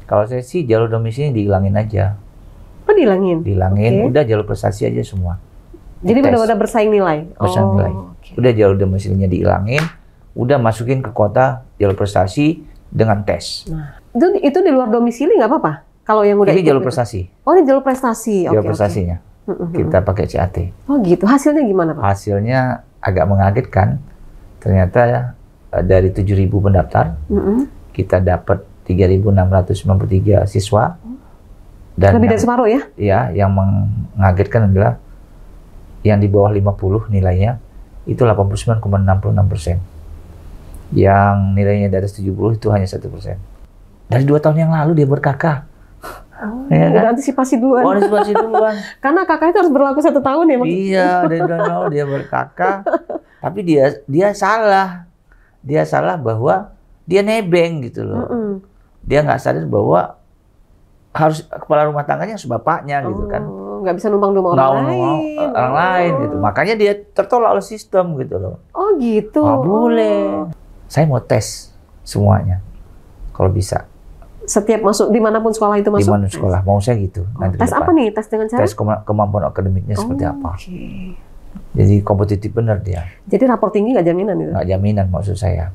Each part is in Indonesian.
Kalau saya sih jalur domisili dihilangin aja. Oh, dihilangin? Dihilangin, udah jalur prestasi aja semua. Jadi benar-benar bersaing nilai? Bersaing nilai. Udah jalur domisilinya dihilangin, udah masukin ke kuota jalur prestasi dengan tes. Nah, itu di luar domisili nggak apa-apa? Kalau yang udah ini jalur prestasi. Oh, ini jalur prestasi. Jalur prestasinya. Kita pakai CAT. Oh gitu. Hasilnya gimana, Pak? Hasilnya agak mengagetkan. Ternyata dari 7.000 pendaftar, kita dapat 3.693 siswa. Dan lebih dari separuh ya? Iya, yang mengagetkan adalah yang di bawah 50 nilainya itu 89,66%. Yang nilainya di atas 70 itu hanya 1%. Dari 2 tahun yang lalu dia berkakak. Oh, ya kan? Udah antisipasi duluan. Oh, antisipasi duluan. Karena kakak itu harus berlaku 1 tahun ya, Mas? Iya, dari 2 tahun lalu dia berkakak. Tapi dia salah. Dia salah bahwa dia nebeng gitu loh. Dia nggak sadar bahwa harus kepala rumah tangganya harus bapaknya gitu kan. Nggak bisa numpang di rumah orang lain gitu. Makanya dia tertolak oleh sistem gitu loh. Oh gitu. Oh, boleh. Saya mau tes semuanya kalau bisa. Setiap masuk dimanapun sekolah itu masuk? Dimanapun sekolah, mau saya gitu. Nanti tes apa nih? Tes dengan cara? Tes kemampuan akademiknya seperti apa. Okay. Jadi kompetitif benar dia. Jadi rapor tinggi nggak jaminan itu? Nggak jaminan maksud saya.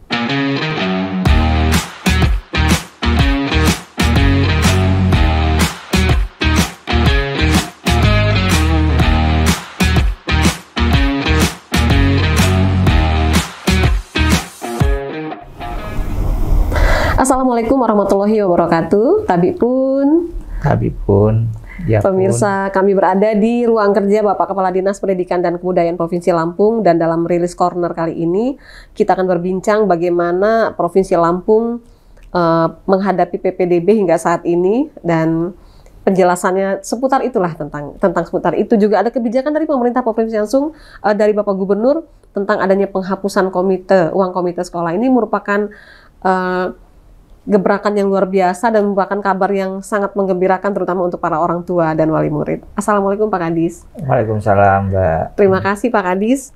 Assalamualaikum warahmatullahi wabarakatuh. Tabib pun. Ya pemirsa, kami berada di ruang kerja Bapak Kepala Dinas Pendidikan dan Kebudayaan Provinsi Lampung, dan dalam rilis corner kali ini kita akan berbincang bagaimana Provinsi Lampung menghadapi PPDB hingga saat ini, dan penjelasannya seputar itulah, tentang seputar itu. Juga ada kebijakan dari pemerintah Provinsi Lampung, dari Bapak Gubernur tentang adanya penghapusan uang komite sekolah. Ini merupakan gebrakan yang luar biasa dan merupakan kabar yang sangat menggembirakan, terutama untuk para orang tua dan wali murid. Assalamualaikum Pak Kadis. Waalaikumsalam Mbak. Terima kasih Pak Kadis.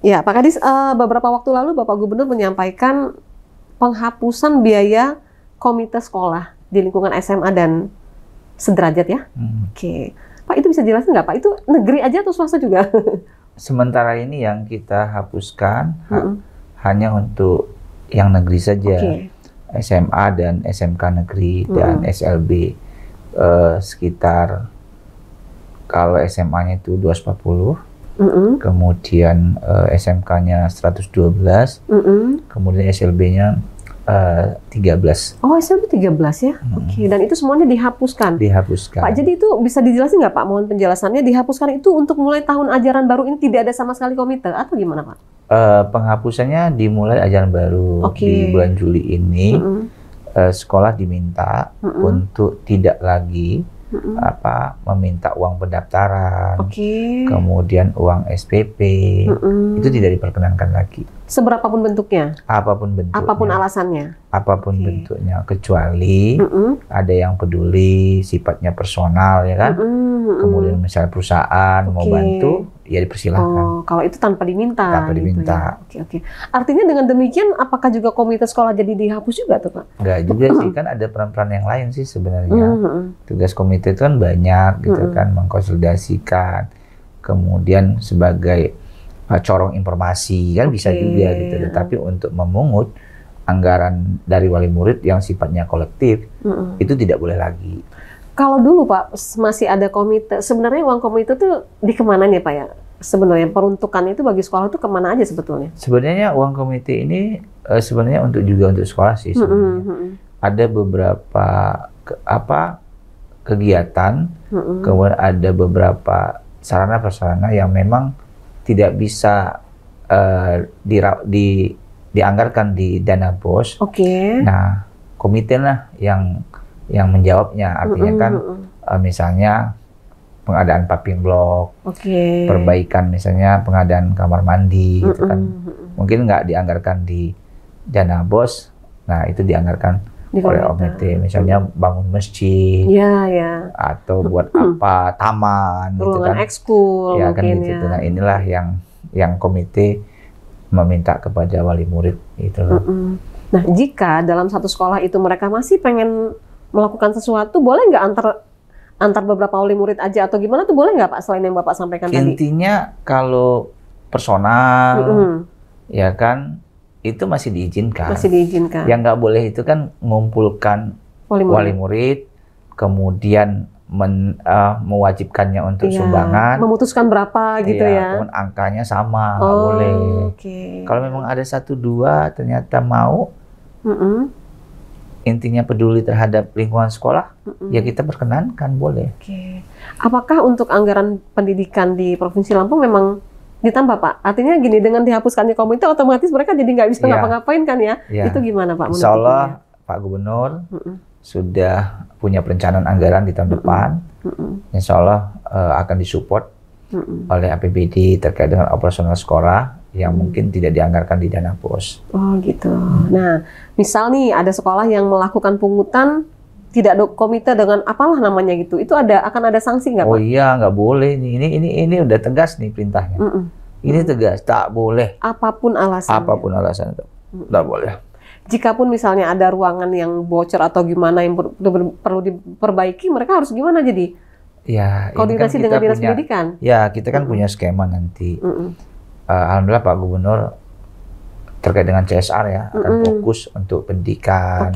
Ya Pak Kadis, beberapa waktu lalu Bapak Gubernur menyampaikan penghapusan biaya komite sekolah di lingkungan SMA dan sederajat ya. Oke. Pak, itu bisa jelasin nggak Pak? Itu negeri aja atau swasta juga? Sementara ini yang kita hapuskan hanya untuk yang negeri saja. SMA dan SMK negeri dan SLB sekitar, kalau SMA-nya itu 240, kemudian SMK-nya 112, kemudian SLB-nya 13. Oh, SLB 13 ya? Oke, dan itu semuanya dihapuskan? Dihapuskan. Pak, jadi itu bisa dijelasin nggak Pak? Mohon penjelasannya, dihapuskan itu untuk mulai tahun ajaran baru ini tidak ada sama sekali komite atau gimana Pak? Penghapusannya dimulai ajaran baru di bulan Juli ini. Sekolah diminta untuk tidak lagi meminta uang pendaftaran, kemudian uang SPP, itu tidak diperkenankan lagi. Seberapapun bentuknya? Apapun bentuknya. Apapun alasannya? Apapun bentuknya, kecuali ada yang peduli, sifatnya personal ya kan. Kemudian misalnya perusahaan mau bantu, ya dipersilahkan. Oh, kalau itu tanpa diminta. Tanpa diminta. Gitu ya. Artinya dengan demikian, apakah juga komite sekolah jadi dihapus juga tuh Pak? Enggak juga sih, kan ada peran-peran yang lain sih sebenarnya. Tugas komite itu kan banyak gitu kan, mengkonsolidasikan, kemudian sebagai corong informasi kan bisa juga gitu. Tetapi untuk memungut anggaran dari wali murid yang sifatnya kolektif, itu tidak boleh lagi. Kalau dulu Pak masih ada komite, sebenarnya uang komite itu dikemana nih Pak ya? Sebenarnya peruntukan itu bagi sekolah itu kemana aja sebetulnya? Sebenarnya uang komite ini sebenarnya untuk sekolah sih sebenarnya. Ada beberapa kegiatan, kemudian ada beberapa sarana prasarana yang memang tidak bisa dianggarkan di dana BOS. Nah, komite lah yang menjawabnya, artinya kan misalnya pengadaan paving block, perbaikan misalnya pengadaan kamar mandi gitu kan, mungkin nggak dianggarkan di dana BOS, nah itu dianggarkan oleh komite, misalnya bangun masjid, atau buat apa taman, gitu kan, ekskul, ya kan gitu. Nah inilah yang komite meminta kepada wali murid itu. Nah jika dalam satu sekolah itu mereka masih pengen melakukan sesuatu, boleh nggak antar beberapa wali murid aja atau gimana tuh, boleh nggak Pak selain yang Bapak sampaikan tadi? Intinya kalau personal, ya kan, itu masih diizinkan. Masih diizinkan. Yang nggak boleh itu kan mengumpulkan wali murid, kemudian mewajibkannya untuk sumbangan. Memutuskan berapa gitu ya. Angkanya sama, nggak boleh. Kalau memang ada 1-2 ternyata mau, intinya peduli terhadap lingkungan sekolah, ya kita perkenankan, boleh. Apakah untuk anggaran pendidikan di Provinsi Lampung memang ditambah Pak? Artinya gini, dengan dihapuskannya komite otomatis mereka jadi nggak bisa ngapa-ngapain kan ya? Itu gimana Pak? Insya Allah Pak Gubernur sudah punya perencanaan anggaran di tahun depan. Insya Allah akan disupport oleh APBD terkait dengan operasional sekolah yang mungkin tidak dianggarkan di dana BOS. Oh gitu. Nah, misal nih ada sekolah yang melakukan pungutan tidak ada komite dengan apalah namanya gitu, itu akan ada sanksi nggak Pak? Oh iya, nggak boleh nih. Ini udah tegas nih perintahnya. Ini tegas, tak boleh. Apapun alasannya. Apapun alasan itu, nggak boleh. Jikapun misalnya ada ruangan yang bocor atau gimana yang perlu diperbaiki, mereka harus gimana jadi? Ya, koordinasi kan dengan dinas pendidikan. Ya, kita kan punya skema nanti. Alhamdulillah Pak Gubernur terkait dengan CSR ya akan fokus untuk pendidikan.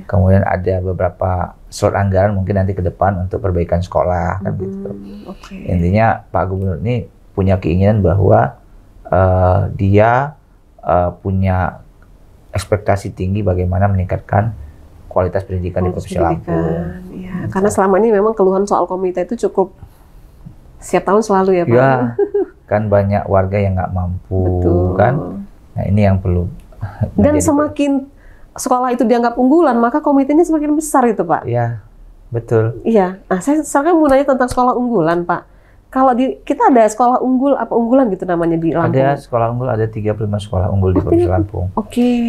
Kemudian ada beberapa slot anggaran mungkin nanti ke depan untuk perbaikan sekolah kan gitu. Intinya Pak Gubernur ini punya keinginan bahwa dia punya ekspektasi tinggi bagaimana meningkatkan kualitas pendidikan di Provinsi Lampung. Ya, karena selama ini memang keluhan soal komite itu cukup setiap tahun selalu ya Pak. Ya, kan banyak warga yang nggak mampu. Kan. Nah ini yang perlu. Dan semakin sekolah itu dianggap unggulan, maka komitenya semakin besar itu Pak. Iya, betul. Iya. Nah saya sekarang mau nanya tentang sekolah unggulan Pak. Kalau kita ada sekolah unggul apa unggulan gitu namanya di Lampung? Ada sekolah unggul, ada 35 sekolah unggul di Provinsi Lampung.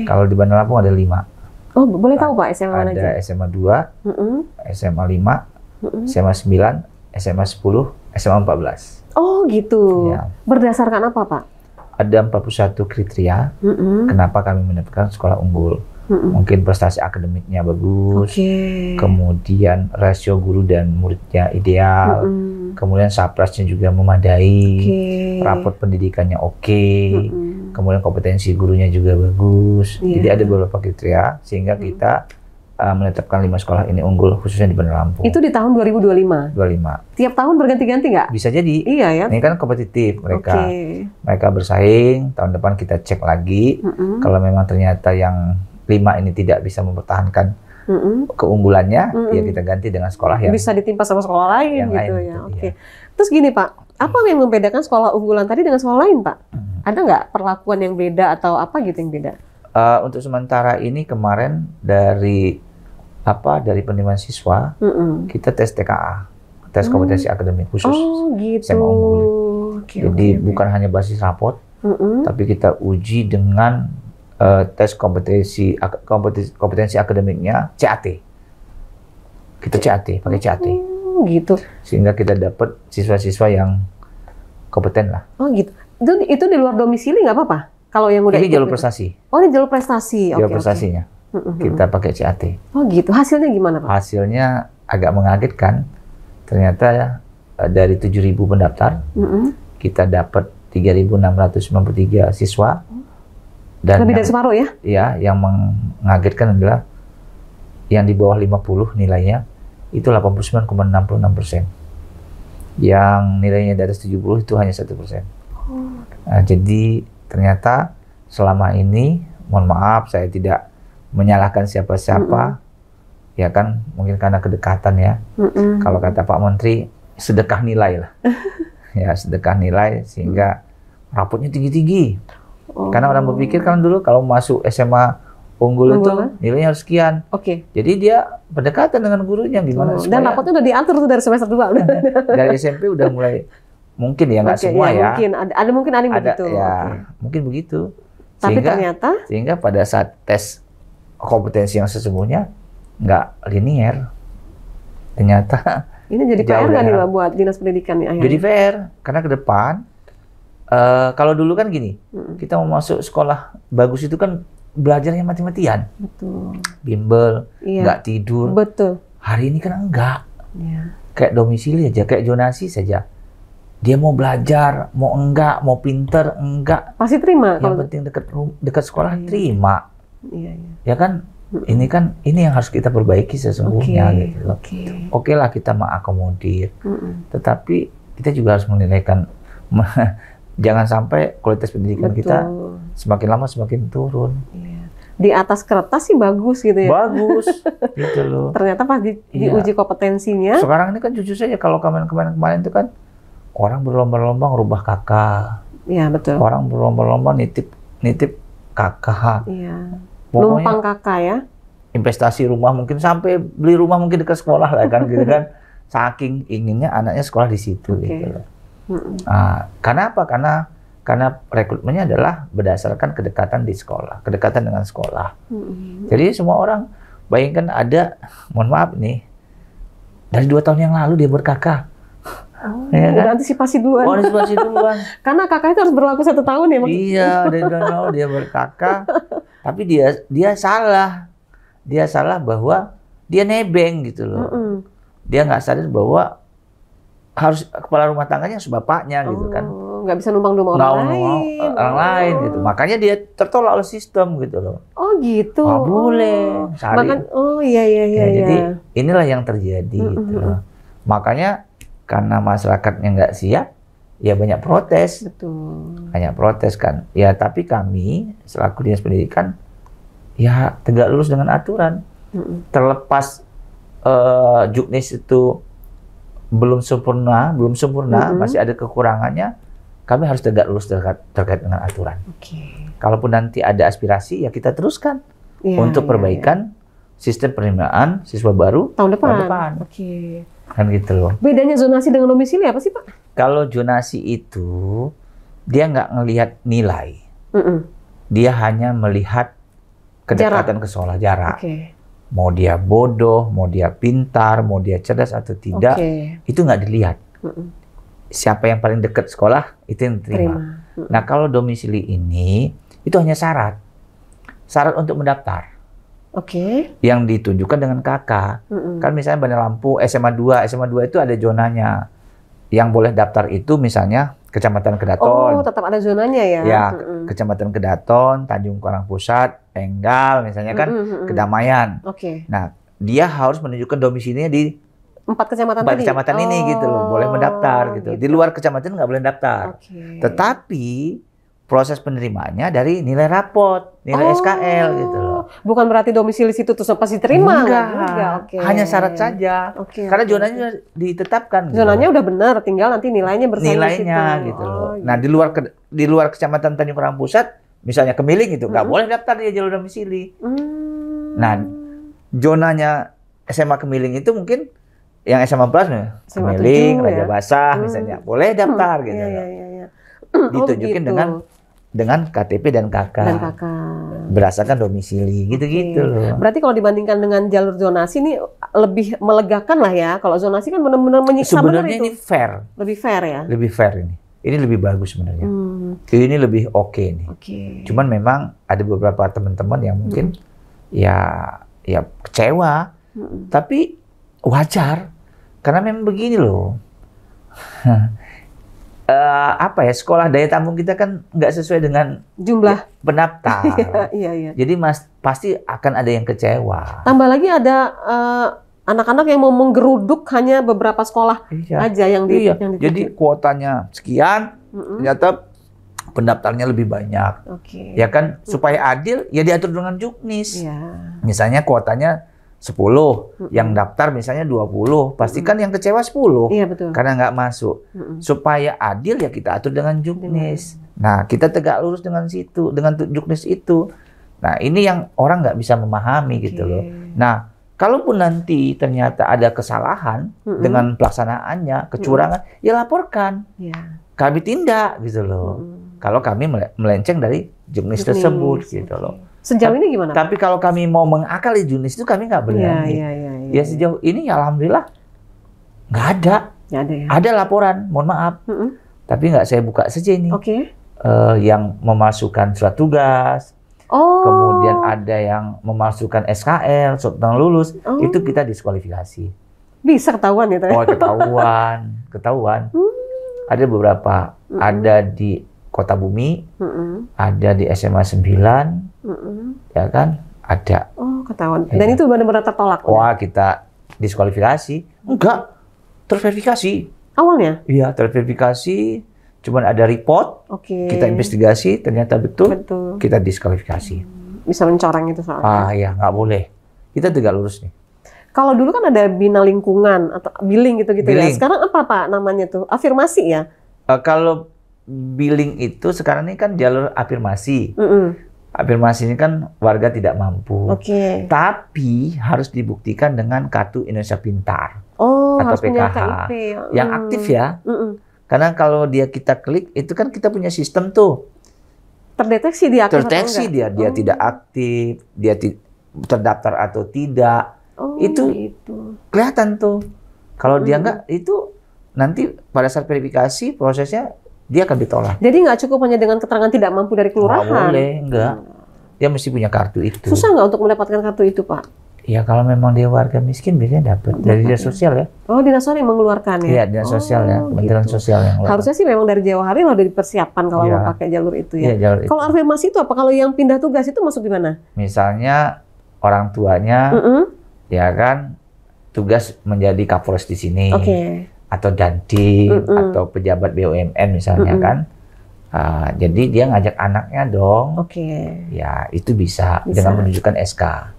Kalau di Bandar Lampung ada 5. Oh boleh tahu Pak SMA mana aja? Ada SMA 2, SMA 5, SMA 9, SMA 10, SMA 14. Oh gitu. Ya. Berdasarkan apa Pak? Ada 41 kriteria kenapa kami menetapkan sekolah unggul. Mungkin prestasi akademiknya bagus, kemudian rasio guru dan muridnya ideal, kemudian saprasnya juga memadai, raport pendidikannya kemudian kompetensi gurunya juga bagus. Jadi ada beberapa kriteria sehingga kita menetapkan 5 sekolah ini unggul khususnya di Bandar Lampung. Itu di tahun 2025? 25. Tiap tahun berganti-ganti nggak? Bisa jadi. Iya ya. Ini kan kompetitif mereka. Mereka bersaing, tahun depan kita cek lagi. Kalau memang ternyata yang 5 ini tidak bisa mempertahankan keunggulannya, ya kita ganti dengan sekolah yang bisa ditimpa sama sekolah lain gitu ya. Terus gini Pak, apa yang membedakan sekolah unggulan tadi dengan sekolah lain Pak? Ada nggak perlakuan yang beda atau apa gitu yang beda? Untuk sementara ini kemarin dari penerimaan siswa, kita tes TKA, tes kompetensi akademik khusus SMA unggul. Jadi bukan hanya basis raport, tapi kita uji dengan tes kompetensi akademiknya CAT. Kita CAT, pakai CAT. Gitu. Sehingga kita dapat siswa-siswa yang kompeten lah. Oh gitu. Itu di luar domisili nggak apa-apa? Kalau yang udah ini jalur prestasi. Oh ini jalur prestasi. Jalur prestasinya. Kita pakai CAT. Oh gitu. Hasilnya gimana Pak? Hasilnya agak mengagetkan. Ternyata dari 7.000 pendaftar, kita dapat 3.693 siswa. Dan lebih dari separuh ya? Iya, yang mengagetkan adalah yang di bawah 50 nilainya itu 89,66%. Yang nilainya di atas 70 itu hanya 1%. Nah, jadi ternyata selama ini, mohon maaf saya tidak menyalahkan siapa-siapa, ya kan mungkin karena kedekatan ya. Kalau kata Pak Menteri, sedekah nilai lah. Ya sedekah nilai sehingga rapotnya tinggi-tinggi. Karena orang berpikir kan dulu kalau masuk SMA unggul itu nilainya harus sekian. Jadi dia berdekatan dengan gurunya gimana. Dan rapotnya udah diatur tuh dari semester 2. Dari SMP udah mulai, mungkin ya nggak semua ya. Mungkin ada begitu. Ya, mungkin begitu. Tapi ternyata sehingga pada saat tes kompetensi yang sesungguhnya nggak linear. Ternyata ini jadi PR nggak nih Pak buat dinas pendidikan nih akhirnya? Jadi PR karena ke depan kalau dulu kan gini, kita mau masuk sekolah bagus itu kan belajarnya mati-matian. Betul. Bimbel, nggak tidur. Betul. Hari ini kan enggak. Iya. Kayak domisili aja, kayak zonasi saja. Dia mau belajar, mau enggak, mau pinter, enggak. Pasti terima. Yang penting dekat sekolah, terima. Iya. Ya kan, ini yang harus kita perbaiki sesungguhnya gitu loh. Oke lah kita mengakomodir, tetapi kita juga harus menilaikan. Jangan sampai kualitas pendidikan kita semakin lama semakin turun. Iya. Di atas kertas sih bagus gitu ya. Bagus, gitu loh. Ternyata pas diuji kompetensinya. Sekarang ini kan jujur saja kalau kemarin itu kan orang berlomba-lomba ngerubah kakak. Iya betul. Orang berlomba-lomba nitip kakak. Iya. Numpang kakak ya. Investasi rumah mungkin sampai beli rumah mungkin dekat sekolah lah kan gitu kan. Saking inginnya anaknya sekolah di situ gitu loh. Nah, karena apa? Karena rekrutmennya adalah berdasarkan kedekatan di sekolah, kedekatan dengan sekolah. Jadi semua orang bayangkan ada, mohon maaf nih, dari 2 tahun yang lalu dia berkakak. Ya kan? Udah antisipasi duluan. Oh, antisipasi duluan. Karena kakak itu harus berlaku 1 tahun ya maksudnya. Iya, dari 2 tahun dia berkakak, tapi dia salah. Dia salah bahwa dia nebeng gitu loh. Dia nggak sadar bahwa harus kepala rumah tangganya harus bapaknya gitu kan. Nggak bisa numpang di rumah orang lain gitu. Makanya dia tertolak oleh sistem gitu loh. Oh gitu. Oh boleh. Iya. Jadi inilah yang terjadi gitu loh. Makanya karena masyarakatnya nggak siap, ya banyak protes. Betul. Banyak protes kan. Ya tapi kami selaku Dinas Pendidikan ya tegak lurus dengan aturan. Terlepas Juknis itu belum sempurna, masih ada kekurangannya, kami harus tegak lurus terkait dengan aturan. Kalaupun nanti ada aspirasi, ya kita teruskan untuk perbaikan sistem penerimaan siswa baru tahun depan. Kan gitu loh. Bedanya zonasi dengan domisili apa sih Pak? Kalau zonasi itu, dia nggak ngelihat nilai. Dia hanya melihat kedekatan ke sekolah, jarak. Mau dia bodoh, mau dia pintar, mau dia cerdas atau tidak, itu nggak dilihat. Siapa yang paling dekat sekolah, itu yang diterima. Nah, kalau domisili ini, itu hanya syarat. Syarat untuk mendaftar. Yang ditunjukkan dengan kakak. Kan misalnya Bandar Lampung, SMA 2 itu ada zonanya. Yang boleh daftar itu misalnya Kecamatan Kedaton. Oh, tetap ada zonanya ya? Ya, Kecamatan Kedaton, Tanjung Karang Pusat, Enggal, misalnya kan, Kedamaian. Nah, dia harus menunjukkan domisilinya di 4 kecamatan ini gitu loh, boleh mendaftar gitu. Di luar kecamatan nggak boleh daftar. Tetapi proses penerimaannya dari nilai rapot, nilai SKL gitu loh. Bukan berarti domisili situ terus pasti diterima. Enggak. Hanya syarat saja. Karena zonanya ditetapkan. Zonanya udah benar, tinggal nanti nilainya bersaing gitu loh. Nah, di luar kecamatan Tanjung Karang Pusat, misalnya Kemiling itu nggak boleh daftar dia jalur domisili. Nah, zonanya SMA Kemiling itu mungkin yang SMA Plus nih, Kemiling, Raja Basah misalnya, boleh daftar gitu. Ditunjukin dengan KTP dan KK. Berdasarkan domisili gitu-gitu loh. Berarti kalau dibandingkan dengan jalur zonasi ini lebih melegakan lah ya. Kalau zonasi kan benar-benar menyiksa. Sebenarnya ini fair. Lebih fair ya? Lebih fair ini. Ini lebih bagus sebenarnya. Ini lebih oke nih. Cuman memang ada beberapa teman-teman yang mungkin ya kecewa. Tapi wajar. Karena memang begini loh. Sekolah daya tampung kita kan nggak sesuai dengan jumlah pendaftar. Iya. Jadi pasti akan ada yang kecewa. Tambah lagi ada anak-anak yang mau menggeruduk hanya beberapa sekolah aja yang Jadi kuotanya sekian, ternyata pendaftarnya lebih banyak. Ya kan, supaya adil ya diatur dengan Juknis. Misalnya kuotanya 10, yang daftar misalnya 20, pastikan yang kecewa 10, karena nggak masuk. Supaya adil ya kita atur dengan Juknis. Nah, kita tegak lurus dengan Juknis itu. Nah, ini yang orang nggak bisa memahami gitu loh. Nah, kalaupun nanti ternyata ada kesalahan dengan pelaksanaannya, kecurangan, ya laporkan. Kami tindak gitu loh. Kalau kami melenceng dari Juknis tersebut gitu loh. Sejauh ini gimana? Tapi kalau kami mau mengakali Juknis itu kami nggak berani. Ya sejauh ini ya alhamdulillah nggak ada. Ada laporan, mohon maaf. Tapi nggak saya buka saja ini. Yang memasukkan surat tugas, kemudian ada yang memalsukan SKL, surat lulus, itu kita diskualifikasi. Bisa ketahuan ya? Oh, ketahuan. Ada beberapa, ada di Kota Bumi, ada di SMA 9, ya kan? Ada. Oh, ketahuan. Dan itu benar-benar tertolak? Wah, kita diskualifikasi. Enggak, terverifikasi. Awalnya? Iya, terverifikasi. Cuman ada report, kita investigasi, ternyata betul. Kita diskualifikasi. Bisa mencoreng itu soalnya? Ya, nggak boleh. Kita tegak lurus nih. Kalau dulu kan ada bina lingkungan atau billing gitu-gitu ya. Sekarang apa Pak namanya tuh? Afirmasi ya? Kalau billing itu sekarang ini kan jalur afirmasi. Afirmasi ini kan warga tidak mampu. Tapi harus dibuktikan dengan kartu Indonesia Pintar. Atau PKH. KIP. Yang aktif ya. Karena kalau kita klik, itu kan kita punya sistem tuh. Terdeteksi dia aktif Terdeteksi dia tidak aktif, dia terdaftar atau tidak. Itu kelihatan tuh. Kalau dia enggak, itu nanti pada saat verifikasi prosesnya dia akan ditolak. Jadi nggak cukup hanya dengan keterangan tidak mampu dari kelurahan? Nggak boleh, enggak. Dia mesti punya kartu itu. Susah nggak untuk mendapatkan kartu itu, Pak? Ya kalau memang dia warga miskin biasanya dapat dari dinas sosial ya. Dinas sosial yang mengeluarkan ya? Iya, dinas sosial ya, Kementerian Sosial yang mengeluarkan. Harusnya sih memang dari jauh hari udah dipersiapkan kalau mau pakai jalur itu ya. Kalau afirmasi itu apa? Kalau yang pindah tugas itu masuk di mana? Misalnya orang tuanya ya kan tugas menjadi Kapolres di sini, atau Dandim, atau pejabat BUMN misalnya kan. Jadi dia ngajak anaknya dong. Ya itu bisa dengan menunjukkan SK.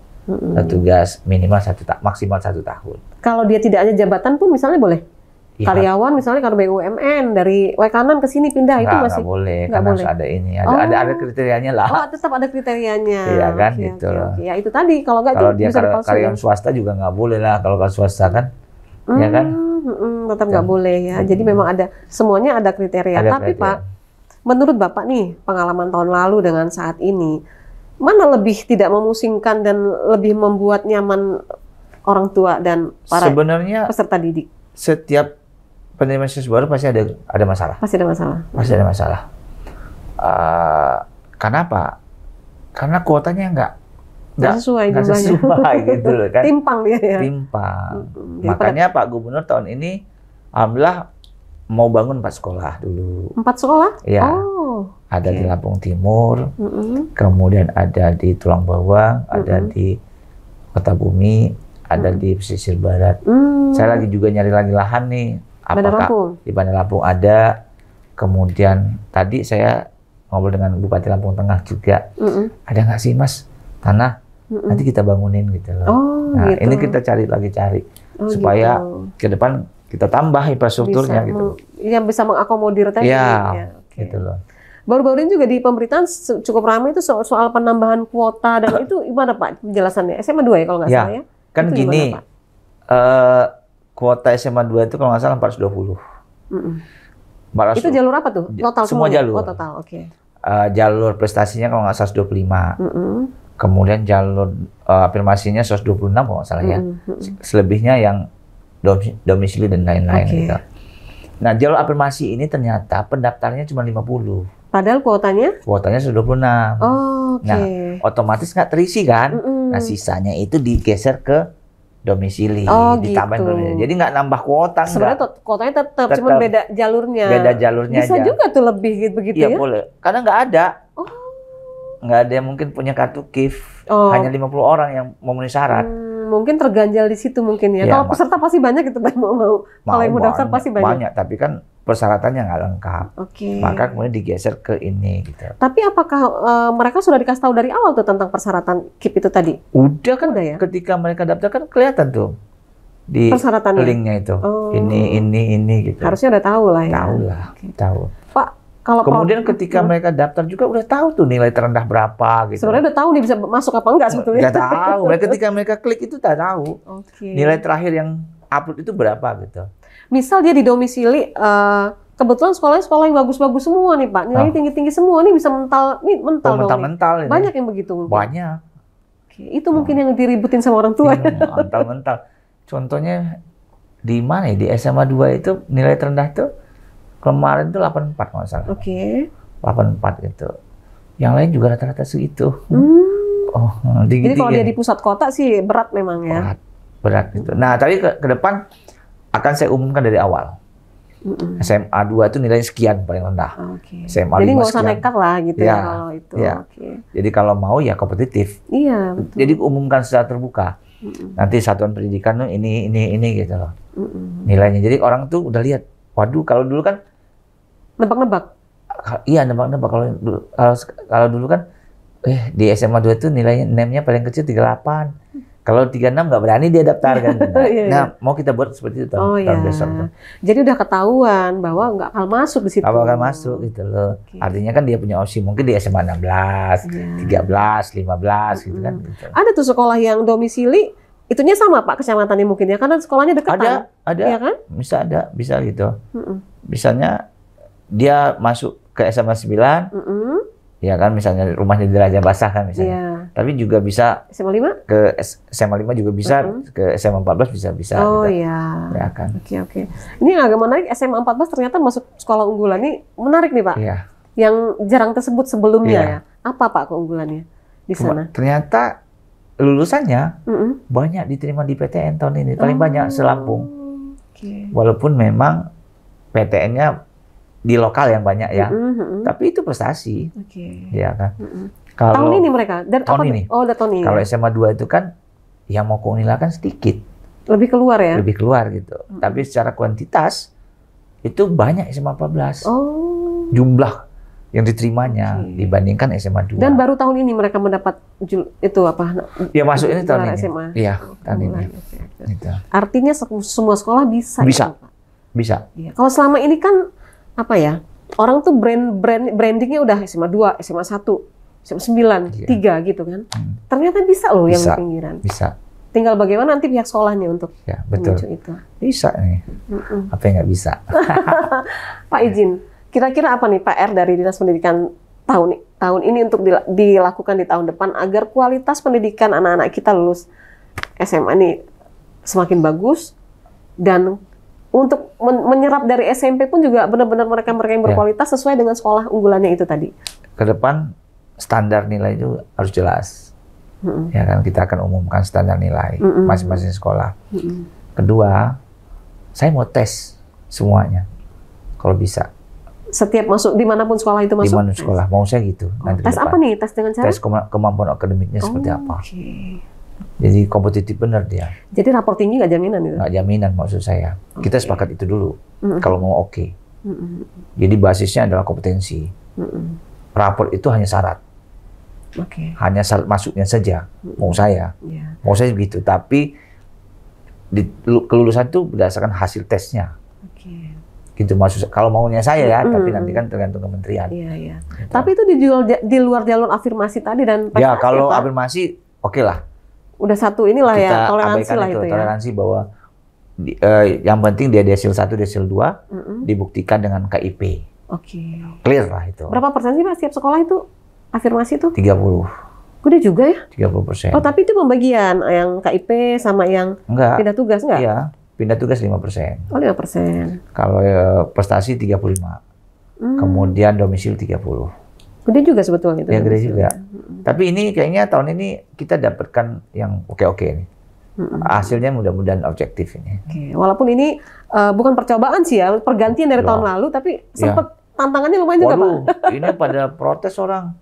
Tugas minimal maksimal 1 tahun. Kalau dia tidak ada jabatan pun misalnya boleh? Karyawan misalnya kalau BUMN dari Waikanan ke sini pindah itu masih nggak boleh, karena harus ada ini, ada kriterianya lah. Tetap ada kriterianya. Iya kan, gitu loh. Ya itu tadi kalau nggak itu dia bisa karyawan swasta juga nggak boleh lah kalau swasta kan, ya kan? Tetap nggak boleh ya. Jadi memang ada semuanya ada kriteria. Tapi Pak, menurut Bapak nih pengalaman tahun lalu dengan saat ini, mana lebih tidak memusingkan dan lebih membuat nyaman orang tua dan para peserta didik? Setiap penerimaan siswa baru pasti ada masalah. Pasti ada masalah. Pasti ada masalah. Kenapa? Karena kuotanya nggak sesuai gitu loh kan. Timpang dia ya. Timpang. Makanya Pak Gubernur tahun ini alhamdulillah mau bangun 4 sekolah dulu. 4 sekolah? Iya. Ada di Lampung Timur, kemudian ada di Tulang Bawang, ada di Kota Bumi, ada di pesisir barat. Saya lagi juga nyari lagi lahan nih. Apakah di Bandar Lampung ada? Kemudian tadi saya ngobrol dengan Bupati Lampung Tengah juga. Ada nggak sih Mas tanah? Nanti kita bangunin gitu loh. Ini kita cari supaya ke depan kita tambah infrastrukturnya gitu. Yang bisa mengakomodir tadi. Iya, gitu loh. Baru-baru ini juga di pemerintahan cukup ramai itu soal penambahan kuota dan itu gimana Pak penjelasannya? SMA 2 ya kalau nggak salah ya? Kan itu gini, kuota SMA 2 itu kalau nggak salah 420. Itu jalur apa tuh? Total semua jalur. Total, jalur prestasinya kalau nggak salah 125. Kemudian jalur afirmasinya 126 kalau nggak salah ya. Selebihnya yang domisili dan lain-lain gitu. Nah, jalur afirmasi ini ternyata pendaftarnya cuma 50. Padahal kuotanya 126. Nah, otomatis nggak terisi kan? Nah, sisanya itu digeser ke domisili, ditambahin domisili. Jadi nggak nambah kuota. Sebenarnya kuotanya tetap, cuma beda jalurnya. Beda jalurnya bisa aja. juga tuh lebih begitu ya? Iya boleh, karena nggak ada. Nggak ada yang mungkin punya kartu KIF. Hanya 50 orang yang memenuhi syarat. Mungkin terganjal di situ mungkin ya. Kalau peserta pasti banyak gitu, mau. Kalau yang mau daftar pasti banyak. Banyak, tapi kan persyaratannya nggak lengkap. Maka kemudian digeser ke ini gitu. Tapi apakah mereka sudah dikasih tahu dari awal tuh tentang persyaratan KIP itu tadi? Udah kan ya. Ketika mereka daftar kan kelihatan tuh di linknya itu. Ini gitu. Harusnya udah tahu lah ya. Tahu. Pak, kalau kemudian ketika mereka daftar juga udah tahu tuh nilai terendah berapa gitu. Sebenarnya udah tahu nih bisa masuk apa enggak sebetulnya. Nggak tahu. Ketika mereka klik itu udah tahu. Nilai terakhir yang upload itu berapa gitu. Misal dia di domisili, kebetulan sekolahnya sekolah yang bagus-bagus semua nih Pak. Nilainya tinggi-tinggi semua nih bisa mental mental. Banyak yang begitu mungkin. Banyak. Itu mungkin yang diributin sama orang tua. Mental. Contohnya di mana ya? Di SMA 2 itu nilai terendah tuh kemarin tuh 84 kalau nggak salah. 84 gitu. Yang lain juga rata-rata segitu. Oh, jadi kalau dia di pusat kota sih berat memang ya. Berat gitu. Nah, tapi ke depan akan saya umumkan dari awal. SMA 2 itu nilainya sekian paling rendah. SMA 5 jadi nggak usah nekat lah gitu ya kalau itu. Jadi kalau mau ya kompetitif. Iya. Betul. Jadi umumkan secara terbuka. Nanti satuan pendidikan tuh ini gitu loh. Nilainya. Jadi orang tuh udah lihat. Waduh, kalau dulu kan nebak-nebak. Iya, nebak-nebak. Kalau dulu kan di SMA 2 itu nilainya NEM-nya paling kecil 38. Kalau 36 nggak berani dia daftar kan. Nah, mau kita buat seperti itu tahun besok. Jadi udah ketahuan bahwa nggak akan masuk di situ. Nggak akan masuk gitu loh. Artinya kan dia punya opsi mungkin di SMA 16, 13, 15 gitu kan. Gitu. Ada tuh sekolah yang domisili itunya sama Pak kecamatannya mungkin ya karena sekolahnya dekat. Ada. Ya kan? Bisa gitu. Misalnya dia masuk ke SMA 9. Ya kan, misalnya rumahnya di Raja Basah kan misalnya. Tapi juga bisa SMA 5? Ke SMA 5 juga bisa, ke SMA 14 bisa. Oh gitu. iya. Ya kan. Oke. Ini yang agak menarik, SMA 14 ternyata masuk sekolah unggulan. Ini menarik nih Pak. Iya. Yang jarang tersebut sebelumnya ya. Apa Pak keunggulannya di sana? Ternyata lulusannya banyak diterima di PTN tahun ini. Paling banyak se-Lampung. Walaupun memang PTN-nya di lokal yang banyak ya, tapi itu prestasi, ya kan. Kalau tahun ini mereka, tahun ini. Oh, udah tahun ini. Kalau SMA 2 itu kan, yang mau ke Unila kan sedikit. Lebih keluar ya? Lebih keluar gitu. Tapi secara kuantitas itu banyak SMA 14. Jumlah yang diterimanya dibandingkan SMA 2. Dan baru tahun ini mereka mendapat itu apa? Ya masuk ini tahun ini. SMA. Iya, tahun ini. Gitu. Artinya semua sekolah bisa. Bisa. Ya, bisa. Ya. Kalau selama ini kan apa ya, orang tuh brandingnya udah SMA 2, SMA 1, SMA 9, 3 gitu kan. Ternyata bisa loh yang di pinggiran. Bisa. Tinggal bagaimana nanti pihak sekolahnya untuk menuju itu. Bisa nih. Apa yang nggak bisa? Pak izin, kira-kira apa nih PR dari Dinas Pendidikan tahun ini untuk dilakukan di tahun depan agar kualitas pendidikan anak-anak kita lulus SMA ini semakin bagus dan untuk menyerap dari SMP pun juga benar-benar mereka yang berkualitas sesuai dengan sekolah unggulannya itu tadi. Ke depan standar nilai itu harus jelas. Ya kan, kita akan umumkan standar nilai masing-masing sekolah. Kedua, saya mau tes semuanya kalau bisa. Setiap masuk dimanapun sekolah itu masuk? Dimanapun sekolah, mau saya gitu. Tes apa nih? Tes dengan cara? Tes kemampuan akademiknya seperti apa. Jadi kompetitif benar dia. Jadi rapor tinggi nggak jaminan itu? Nggak jaminan maksud saya. Kita sepakat itu dulu. Kalau mau oke. Jadi basisnya adalah kompetensi. Rapor itu hanya syarat. Hanya syarat masuknya saja. Mau saya. Mau saya begitu. Tapi kelulusan itu berdasarkan hasil tesnya. Gitu maksud. Kalau maunya saya ya. Tapi nanti kan tergantung kementerian. Gitu. Tapi itu dijual di luar jalur afirmasi tadi dan prestasi. Ya kalau afirmasi oke lah. Udah satu inilah kita ya, toleransi lah itu ya. Toleransi bahwa yang penting dia desil 1, desil 2 dibuktikan dengan KIP. Clear lah itu. Berapa persen sih Pak setiap sekolah itu afirmasi itu? 30. Gede juga ya? 30%. Oh tapi itu pembagian yang KIP sama yang pindah tugas enggak? Iya, pindah tugas 5%. Oh 5%. Kalau prestasi 35. Kemudian domisili 30. Gede juga sebetulnya itu. Ya gede juga. Tapi ini kayaknya tahun ini kita dapatkan yang oke-oke nih. Hasilnya mudah-mudahan objektif ini. Walaupun ini bukan percobaan sih ya, pergantian dari tahun lalu, tapi sempat tantangannya lumayan juga Pak. Ini pada protes orang.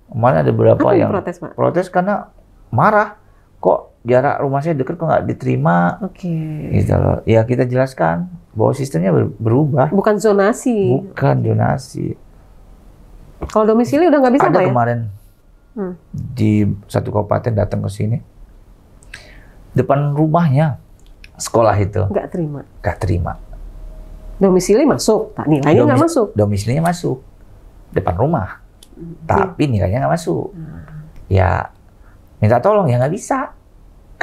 Kemarin ada beberapa yang protes, Pak? Protes karena marah. Kok jarak rumah saya dekat kok nggak diterima? Gitu loh. Ya kita jelaskan bahwa sistemnya berubah. Bukan zonasi. Bukan zonasi. Kalau domisili udah nggak bisa Pak ya? Ada kemarin di satu kabupaten datang ke sini, depan rumahnya sekolah itu nggak terima. Domisili masuk, nilainya nggak masuk. Domisilinya masuk depan rumah, tapi nilainya nggak masuk. Ya minta tolong ya nggak bisa,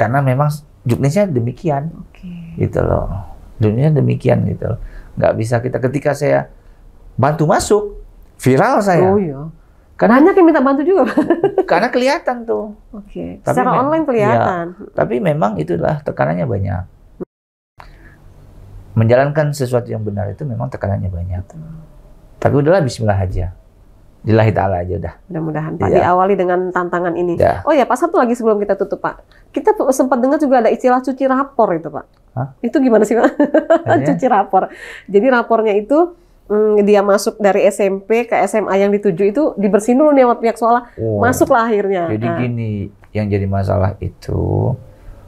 karena memang juknisnya demikian, gitu loh. Juknisnya demikian gitu loh. Nggak bisa kita ketika saya bantu masuk. Viral saya. Oh iya. Karena banyak yang minta bantu juga. Karena kelihatan tuh. Secara online kelihatan. Ya, tapi memang itulah tekanannya banyak. Menjalankan sesuatu yang benar itu memang tekanannya banyak. Tapi udahlah bismillah aja. Lillahi ta'ala aja udah. Mudah-mudahan Pak diawali dengan tantangan ini. Oh ya Pak, satu lagi sebelum kita tutup Pak. Kita sempat dengar juga ada istilah cuci rapor itu Pak. Hah? Itu gimana sih Pak? Cuci rapor. Jadi rapornya itu dia masuk dari SMP ke SMA yang dituju itu dibersihin dulu nih sama pihak sekolah. Masuklah akhirnya. Jadi gini, yang jadi masalah itu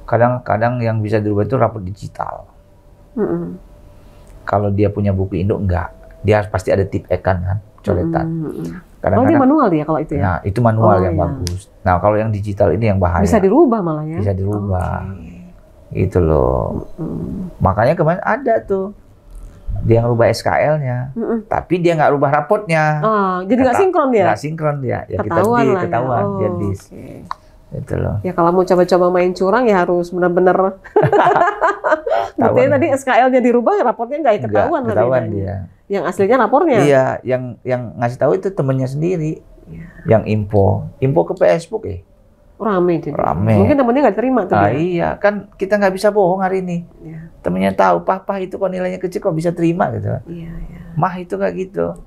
kadang-kadang yang bisa dirubah itu rapor digital. Kalau dia punya buku induk enggak. Dia harus pasti ada tip ekan kan, coretan. Dia manual dia kalau itu ya? Nah, itu manual yang bagus. Nah, kalau yang digital ini yang bahaya. Bisa dirubah malah ya? Bisa dirubah. Gitu loh. Makanya kemarin ada tuh. Dia ngerubah SKL-nya. Tapi dia nggak rubah rapotnya. Jadi nggak sinkron dia? Nggak sinkron dia. Ya ketahuan dia dis. Itu loh. Ya kalau mau coba-coba main curang ya harus benar-benar. Buktinya tadi SKL-nya dirubah, rapornya nggak ketahuan. Ketahuan dia. Yang aslinya rapornya? Iya, yang ngasih tahu itu temennya sendiri. Yang info ke Facebook ya. Rame jadi. Rame. Mungkin temennya nggak terima tuh. Iya, kan kita nggak bisa bohong hari ini. Temennya tahu, papa itu kok nilainya kecil kok bisa terima gitu. Mah itu kayak gitu.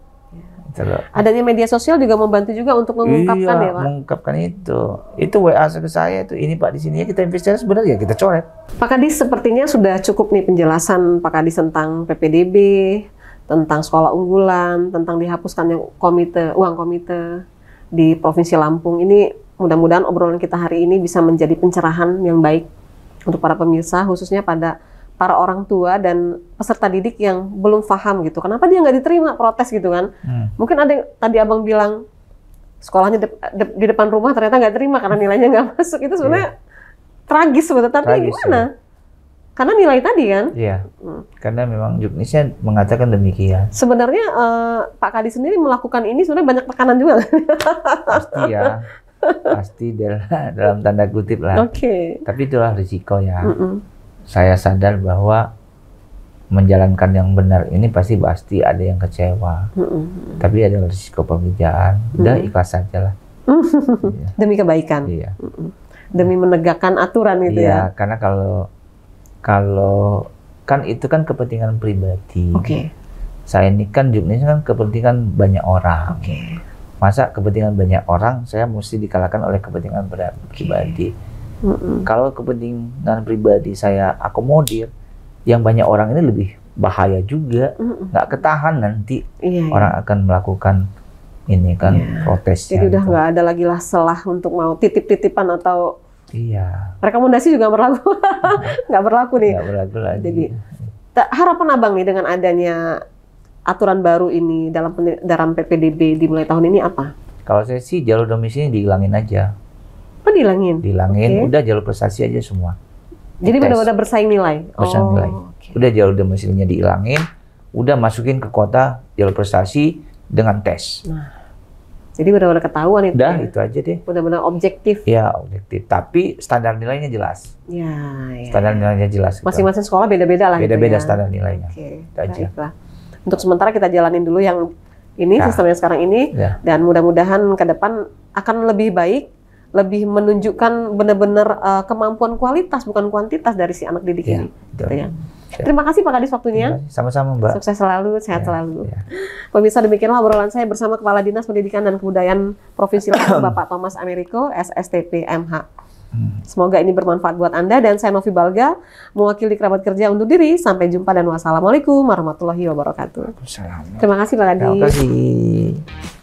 Adanya media sosial juga membantu juga untuk mengungkapkan ya Pak? Mengungkapkan itu. Itu WA ke saya itu, ini Pak di sini ya kita investasi sebenarnya kita coret. Pak Kadis sepertinya sudah cukup nih penjelasan Pak Kadis tentang PPDB, tentang sekolah unggulan, tentang dihapuskannya uang komite di Provinsi Lampung. Ini mudah-mudahan obrolan kita hari ini bisa menjadi pencerahan yang baik untuk para pemirsa, khususnya pada para orang tua dan peserta didik yang belum paham gitu. Kenapa dia nggak diterima, protes gitu kan? Mungkin ada yang tadi abang bilang sekolahnya di depan rumah ternyata nggak terima karena nilainya nggak masuk. Itu sebenarnya tragis sebetulnya. Tapi gimana? Karena nilai tadi kan? Iya. Karena memang juknisnya mengatakan demikian. Sebenarnya Pak Kadis sendiri melakukan ini sebenarnya banyak tekanan juga. Pasti ya. Pasti dalam tanda kutip lah. Tapi itulah risiko ya. Saya sadar bahwa menjalankan yang benar ini pasti ada yang kecewa. Tapi ada risiko pekerjaan. Udah ikhlas saja lah. Demi kebaikan. Iya. Demi menegakkan aturan itu ya. Iya, karena kalau kan itu kan kepentingan pribadi. Saya ini kan juknisnya kan kepentingan banyak orang. Masa kepentingan banyak orang saya mesti dikalahkan oleh kepentingan pribadi. Kalau kepentingan pribadi saya akomodir, yang banyak orang ini lebih bahaya juga, nggak ketahan nanti orang akan melakukan ini kan protesnya. Jadi udah nggak ada lagi lah celah untuk mau titip-titipan atau rekomendasi juga berlaku, nggak berlaku nih. Nggak berlaku lagi. Jadi harapan abang nih dengan adanya aturan baru ini dalam PPDB dimulai tahun ini apa? Kalau saya sih jalur domisili dihilangin aja. Dihilangin? Udah jalur prestasi aja semua. Jadi benar-benar bersaing nilai? Bersaing nilai. Udah jalur domisilinya dihilangin, udah masukin ke kota jalur prestasi dengan tes. Jadi benar-benar ketahuan itu. Udah, itu aja deh. Benar-benar objektif. Ya, objektif. Tapi standar nilainya jelas. Standar nilainya jelas. Masing-masing sekolah beda-beda lah. Beda-beda standar nilainya. Itu aja. Baiklah. Untuk sementara kita jalanin dulu yang ini, sistem yang sekarang ini. Dan mudah-mudahan ke depan akan lebih baik. Lebih menunjukkan benar-benar kemampuan kualitas bukan kuantitas dari si anak didik ini. Gitu ya. Terima kasih Pak Kadis waktunya. Sama-sama Mbak. Sukses selalu, sehat selalu. Pemirsa, demikianlah obrolan saya bersama Kepala Dinas Pendidikan dan Kebudayaan Provinsi Lampung Bapak Thomas Americo, SSTP MH. Semoga ini bermanfaat buat Anda dan saya Novi Balga mewakili kerabat kerja undur diri. Sampai jumpa dan wassalamualaikum warahmatullahi wabarakatuh. Terima kasih Pak Kadis. Terima kasih.